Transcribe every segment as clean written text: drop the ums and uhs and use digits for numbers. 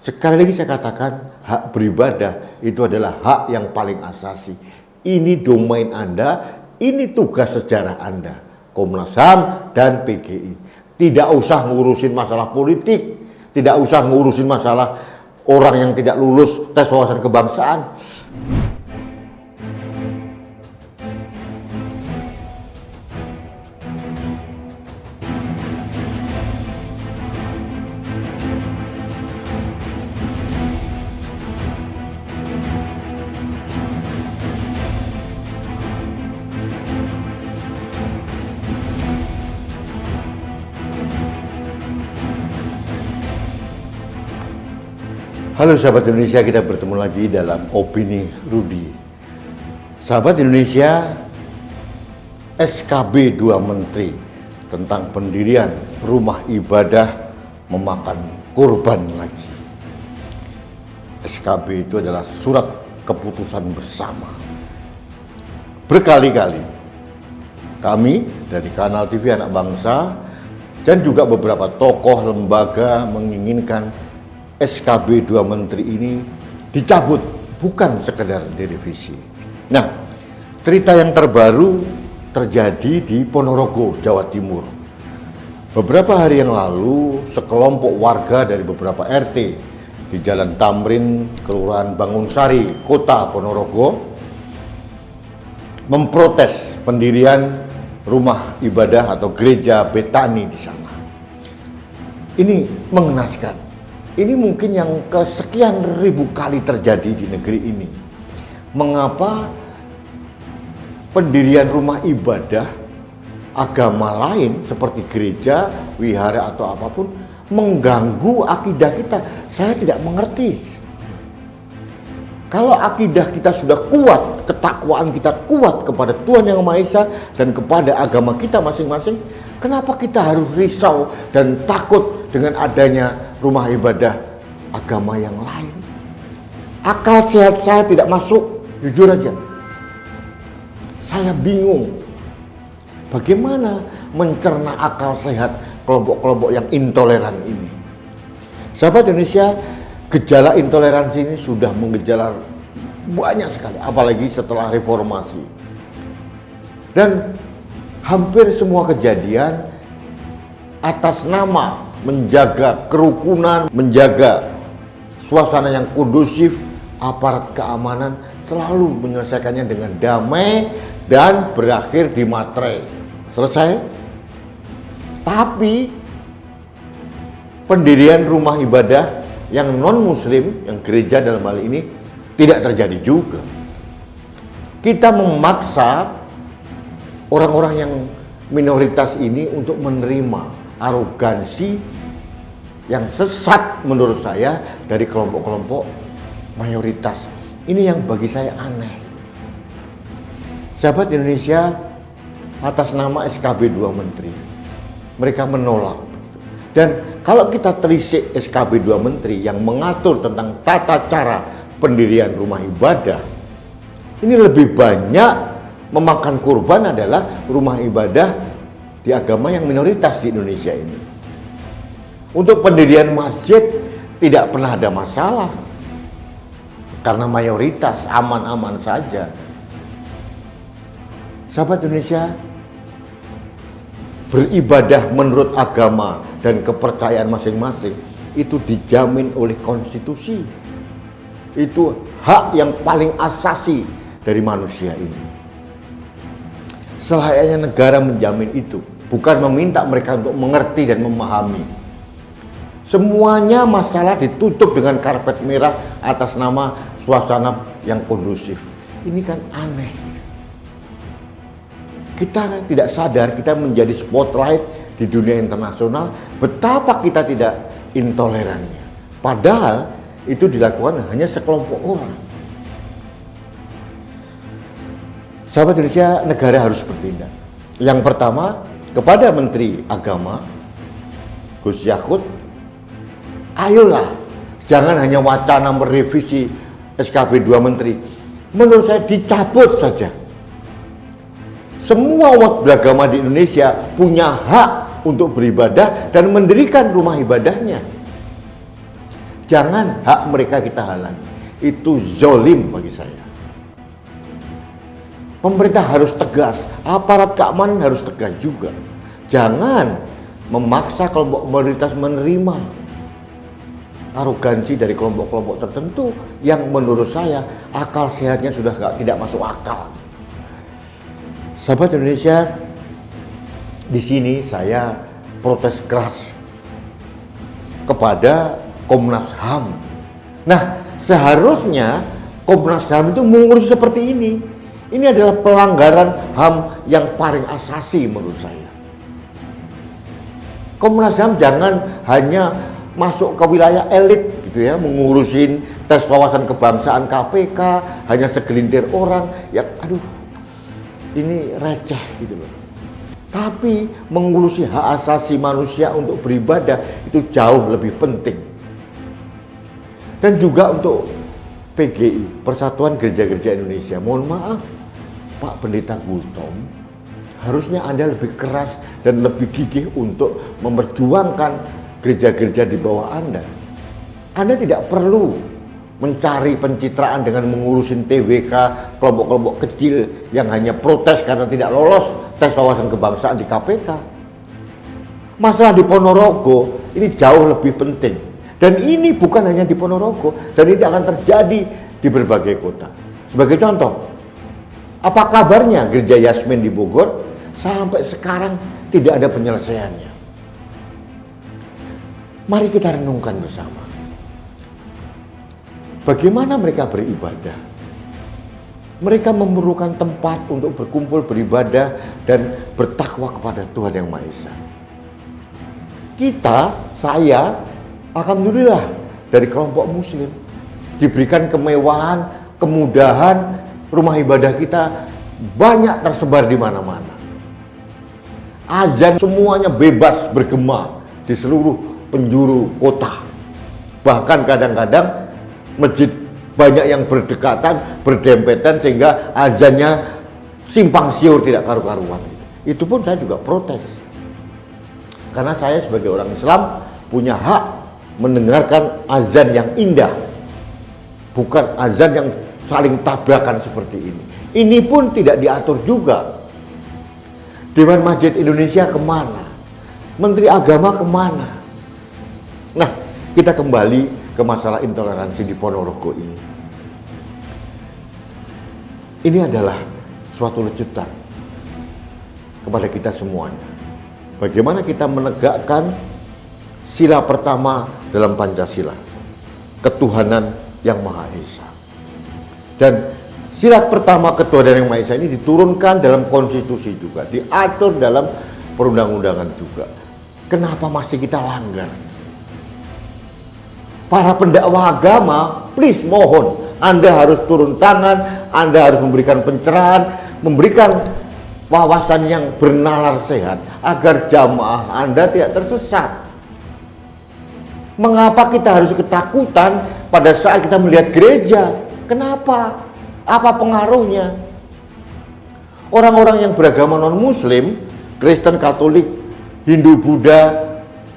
Sekali lagi saya katakan, hak beribadah itu adalah hak yang paling asasi. Ini domain Anda, ini tugas sejarah Anda, Komnas HAM dan PGI. Tidak usah ngurusin masalah politik, tidak usah ngurusin masalah orang yang tidak lulus tes wawasan kebangsaan. Halo sahabat Indonesia, kita bertemu lagi dalam Opini Rudi. Sahabat Indonesia, SKB 2 Menteri tentang pendirian rumah ibadah memakan korban lagi. SKB itu adalah surat keputusan bersama. Berkali-kali kami dari kanal TV Anak Bangsa dan juga beberapa tokoh lembaga menginginkan SKB 2 Menteri ini dicabut, bukan sekedar direvisi. Nah, cerita yang terbaru terjadi di Ponorogo, Jawa Timur. Beberapa hari yang lalu, sekelompok warga dari beberapa RT di Jalan Tamrin, Kelurahan Bangunsari, Kota Ponorogo, memprotes pendirian rumah ibadah atau gereja Betani di sana. Ini mengenaskan. Ini mungkin yang kesekian ribu kali terjadi di negeri ini. Mengapa pendirian rumah ibadah agama lain seperti gereja, wihara atau apapun mengganggu akidah kita? Saya tidak mengerti. Kalau akidah kita sudah kuat, ketakwaan kita kuat kepada Tuhan Yang Maha Esa dan kepada agama kita masing-masing, kenapa kita harus risau dan takut dengan adanya rumah ibadah agama yang lain? Akal sehat saya tidak masuk, jujur aja. Saya bingung bagaimana mencerna akal sehat kelompok-kelompok yang intoleran ini. Sahabat Indonesia, gejala intoleransi ini sudah mengejala banyak sekali, apalagi setelah reformasi. Dan hampir semua kejadian atas nama menjaga kerukunan, menjaga suasana yang kondusif, aparat keamanan selalu menyelesaikannya dengan damai dan berakhir di materai. Selesai. Tapi pendirian rumah ibadah yang non-muslim, yang gereja dalam hal ini, tidak terjadi juga. Kita memaksa orang-orang yang minoritas ini untuk menerima arogansi yang sesat menurut saya dari kelompok-kelompok mayoritas. Ini yang bagi saya aneh. Sahabat Indonesia, atas nama SKB 2 Menteri, mereka menolak. Dan kalau kita telisik SKB 2 Menteri yang mengatur tentang tata cara pendirian rumah ibadah, ini lebih banyak memakan korban adalah rumah ibadah di agama yang minoritas di Indonesia ini. Untuk pendirian masjid tidak pernah ada masalah karena mayoritas aman-aman saja. Sahabat Indonesia, beribadah menurut agama dan kepercayaan masing-masing itu dijamin oleh konstitusi. Itu hak yang paling asasi dari manusia ini. Selayaknya negara menjamin itu, bukan meminta mereka untuk mengerti dan memahami. Semuanya masalah ditutup dengan karpet merah atas nama suasana yang kondusif. Ini kan aneh. Kita tidak sadar kita menjadi spotlight di dunia internasional, betapa kita tidak intolerannya. Padahal itu dilakukan hanya sekelompok orang. Sahabat Indonesia, negara harus bertindak. Yang pertama, kepada Menteri Agama Gus Yakut, ayolah, jangan hanya wacana merevisi SKB 2 Menteri. Menurut saya dicabut saja. Semua umat beragama di Indonesia punya hak untuk beribadah dan mendirikan rumah ibadahnya. Jangan hak mereka kita halangi. Itu zolim bagi saya. Pemerintah harus tegas, aparat keamanan harus tegas juga. Jangan memaksa kelompok minoritas menerima arogansi dari kelompok-kelompok tertentu yang menurut saya akal sehatnya sudah tidak masuk akal. Sahabat Indonesia, di sini saya protes keras kepada Komnas HAM. Nah, seharusnya Komnas HAM itu mengurus seperti ini. Ini adalah pelanggaran HAM yang paling asasi menurut saya. Komnas HAM jangan hanya masuk ke wilayah elit gitu ya, mengurusin tes wawasan kebangsaan KPK, hanya segelintir orang yang ini receh gitu loh. Tapi mengurusi hak asasi manusia untuk beribadah itu jauh lebih penting. Dan juga untuk PGI, Persatuan Gereja-Gereja Indonesia, mohon maaf Pak Pendeta Gultom, harusnya Anda lebih keras dan lebih gigih untuk memperjuangkan gereja-gereja di bawah Anda. Anda tidak perlu mencari pencitraan dengan mengurusin TWK, kelompok-kelompok kecil yang hanya protes karena tidak lolos tes wawasan kebangsaan di KPK. Masalah di Ponorogo ini jauh lebih penting. Dan ini bukan hanya di Ponorogo, dan ini akan terjadi di berbagai kota. Sebagai contoh, apa kabarnya Gereja Yasmin di Bogor? Sampai sekarang tidak ada penyelesaiannya. Mari kita renungkan bersama. Bagaimana mereka beribadah? Mereka memerlukan tempat untuk berkumpul beribadah dan bertakwa kepada Tuhan Yang Maha Esa. Kita, saya, alhamdulillah dari kelompok muslim diberikan kemewahan, kemudahan, rumah ibadah kita banyak tersebar di mana-mana. Azan semuanya bebas bergema di seluruh penjuru kota. Bahkan kadang-kadang masjid banyak yang berdekatan, berdempetan sehingga azannya simpang siur tidak karu-karuan. Itu pun saya juga protes. Karena saya sebagai orang Islam punya hak mendengarkan azan yang indah, bukan azan yang saling tabrakan seperti ini. Ini pun tidak diatur juga. Dewan Masjid Indonesia kemana? Menteri Agama kemana? Nah, kita kembali ke masalah intoleransi di Ponorogo ini. Ini adalah suatu lecutan kepada kita semuanya. Bagaimana kita menegakkan sila pertama dalam Pancasila, ketuhanan yang Maha Esa. Dan sila pertama ketuhanan yang Maha Esa ini diturunkan dalam konstitusi juga, diatur dalam perundang-undangan juga. Kenapa masih kita langgar? Para pendakwah agama, please mohon, Anda harus turun tangan, Anda harus memberikan pencerahan, memberikan wawasan yang bernalar sehat agar jamaah Anda tidak tersesat. Mengapa kita harus ketakutan pada saat kita melihat gereja? Kenapa? Apa pengaruhnya? Orang-orang yang beragama non-muslim, Kristen, Katolik, Hindu, Buddha,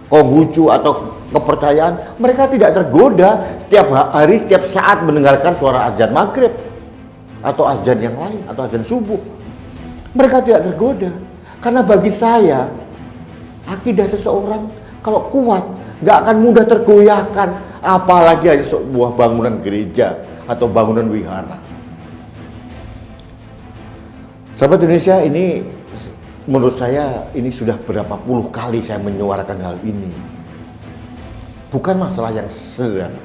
Konghucu atau kepercayaan, mereka tidak tergoda setiap hari, setiap saat mendengarkan suara azan maghrib atau azan yang lain, atau azan subuh. Mereka tidak tergoda. Karena bagi saya, akidah seseorang kalau kuat, nggak akan mudah tergoyahkan, apalagi hanya sebuah bangunan gereja atau bangunan wihara. Sahabat Indonesia, ini menurut saya ini sudah berapa puluh kali saya menyuarakan hal ini. Bukan masalah yang sederhana.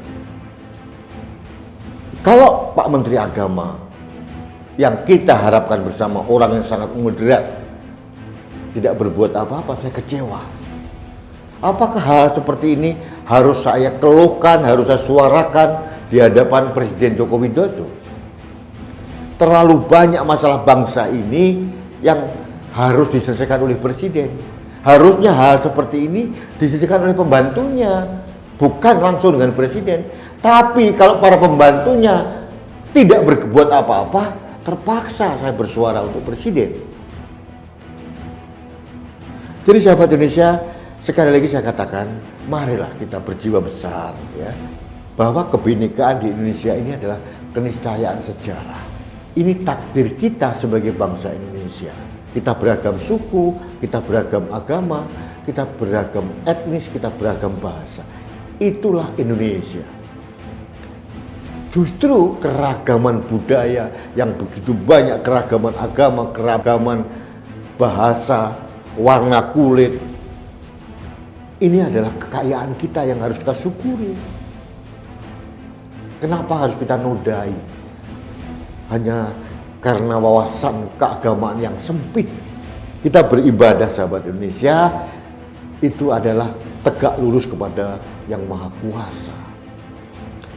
Kalau Pak Menteri Agama yang kita harapkan bersama orang yang sangat moderat tidak berbuat apa-apa, saya kecewa. Apakah hal seperti ini harus saya keluhkan, harus saya suarakan di hadapan Presiden Joko Widodo? Terlalu banyak masalah bangsa ini yang harus diselesaikan oleh Presiden. Harusnya hal seperti ini diselesaikan oleh pembantunya, bukan langsung dengan Presiden. Tapi kalau para pembantunya tidak berbuat apa-apa, terpaksa saya bersuara untuk Presiden. Jadi sahabat Indonesia, sekali lagi saya katakan, marilah kita berjiwa besar ya. bahwa kebinekaan di Indonesia ini adalah keniscayaan sejarah. Ini takdir kita sebagai bangsa Indonesia. Kita beragam suku, kita beragam agama, kita beragam etnis, kita beragam bahasa. Itulah Indonesia. Justru keragaman budaya yang begitu banyak, keragaman agama, keragaman bahasa, warna kulit, ini adalah kekayaan kita yang harus kita syukuri. Kenapa harus kita nodai? Hanya karena wawasan keagamaan yang sempit. Kita beribadah, sahabat Indonesia, itu adalah tegak lurus kepada Yang Maha Kuasa,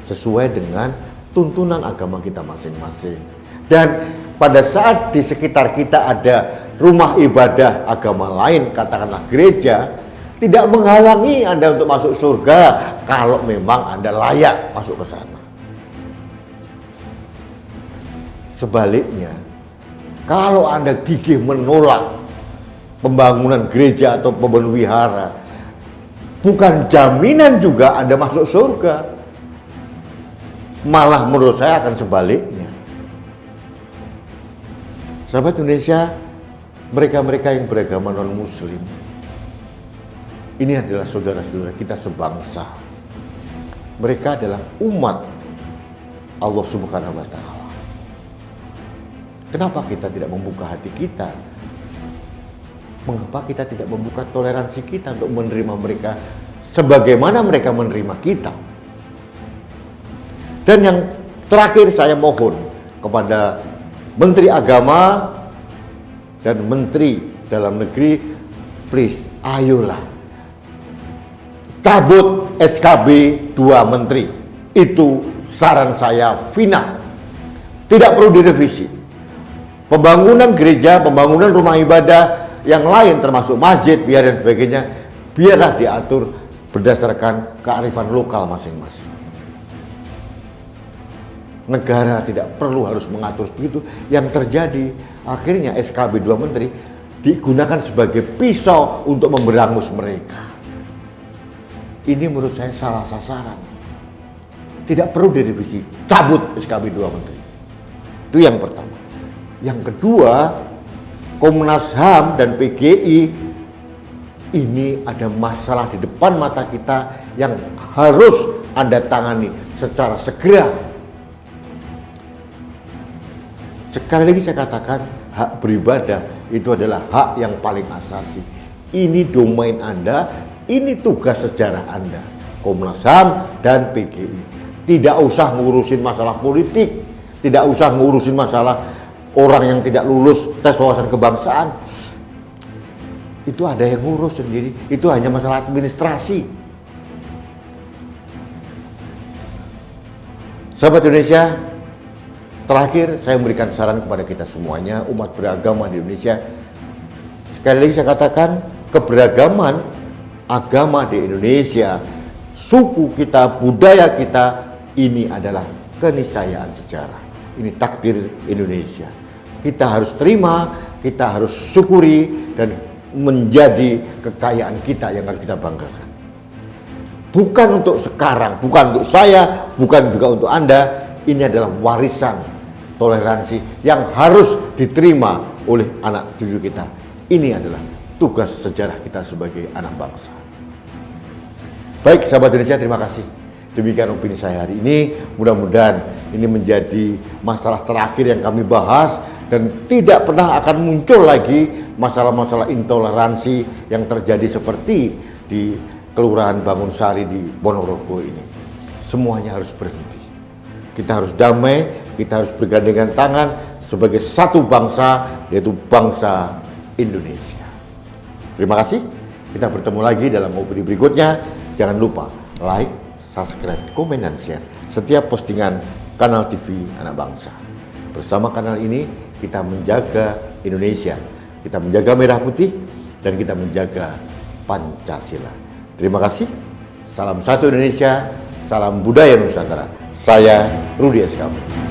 sesuai dengan tuntunan agama kita masing-masing. Dan pada saat di sekitar kita ada rumah ibadah agama lain, katakanlah gereja, tidak menghalangi Anda untuk masuk surga kalau memang Anda layak masuk ke sana. Sebaliknya, kalau Anda gigih menolak pembangunan gereja atau pembangunan wihara, bukan jaminan juga Anda masuk surga. Malah menurut saya akan sebaliknya. Sahabat Indonesia, mereka-mereka yang beragama non-muslim, ini adalah saudara-saudara kita sebangsa. Mereka adalah umat Allah Subhanahu wa Ta'ala. Kenapa kita tidak membuka hati kita? Mengapa kita tidak membuka toleransi kita untuk menerima mereka sebagaimana mereka menerima kita? Dan yang terakhir, saya mohon kepada Menteri Agama dan Menteri Dalam Negeri, please, ayolah cabut SKB 2 Menteri. Itu saran saya final. Tidak perlu direvisi. Pembangunan gereja, pembangunan rumah ibadah yang lain termasuk masjid, biar dan sebagainya, biarlah diatur berdasarkan kearifan lokal masing-masing. Negara tidak perlu harus mengatur begitu. Yang terjadi akhirnya SKB 2 Menteri digunakan sebagai pisau untuk memberangus mereka. Ini menurut saya salah sasaran. Tidak perlu direvisi, cabut SKB 2 Menteri. Itu yang pertama. Yang kedua, Komnas HAM dan PGI, ini ada masalah di depan mata kita yang harus Anda tangani secara segera. Sekali lagi saya katakan, hak beribadah itu adalah hak yang paling asasi. Ini domain Anda, ini tugas sejarah Anda, Komnas HAM dan PGI. Tidak usah ngurusin masalah politik, tidak usah ngurusin masalah orang yang tidak lulus tes wawasan kebangsaan. Itu ada yang ngurus sendiri, itu hanya masalah administrasi. Sahabat Indonesia, terakhir saya memberikan saran kepada kita semuanya, umat beragama di Indonesia. Sekali lagi saya katakan, keberagaman agama di Indonesia, suku kita, budaya kita, ini adalah keniscayaan sejarah. Ini takdir Indonesia. Kita harus terima, kita harus syukuri, dan menjadi kekayaan kita yang harus kita banggakan. Bukan untuk sekarang, bukan untuk saya, bukan juga untuk Anda. Ini adalah warisan toleransi yang harus diterima oleh anak cucu kita. Ini adalah tugas sejarah kita sebagai anak bangsa. Baik, sahabat Indonesia, terima kasih. Demikian opini saya hari ini. Mudah-mudahan ini menjadi masalah terakhir yang kami bahas, dan tidak pernah akan muncul lagi masalah-masalah intoleransi yang terjadi seperti di Kelurahan Bangunsari di Ponorogo ini. Semuanya harus berhenti. Kita harus damai, kita harus bergandengan tangan sebagai satu bangsa, yaitu bangsa Indonesia. Terima kasih. Kita bertemu lagi dalam opini berikutnya. Jangan lupa like, subscribe, komen, dan share setiap postingan Kanal TV Anak Bangsa. Bersama kanal ini kita menjaga Indonesia, kita menjaga merah putih, dan kita menjaga Pancasila. Terima kasih. Salam satu Indonesia, salam budaya Nusantara. Saya Rudi Eskamu.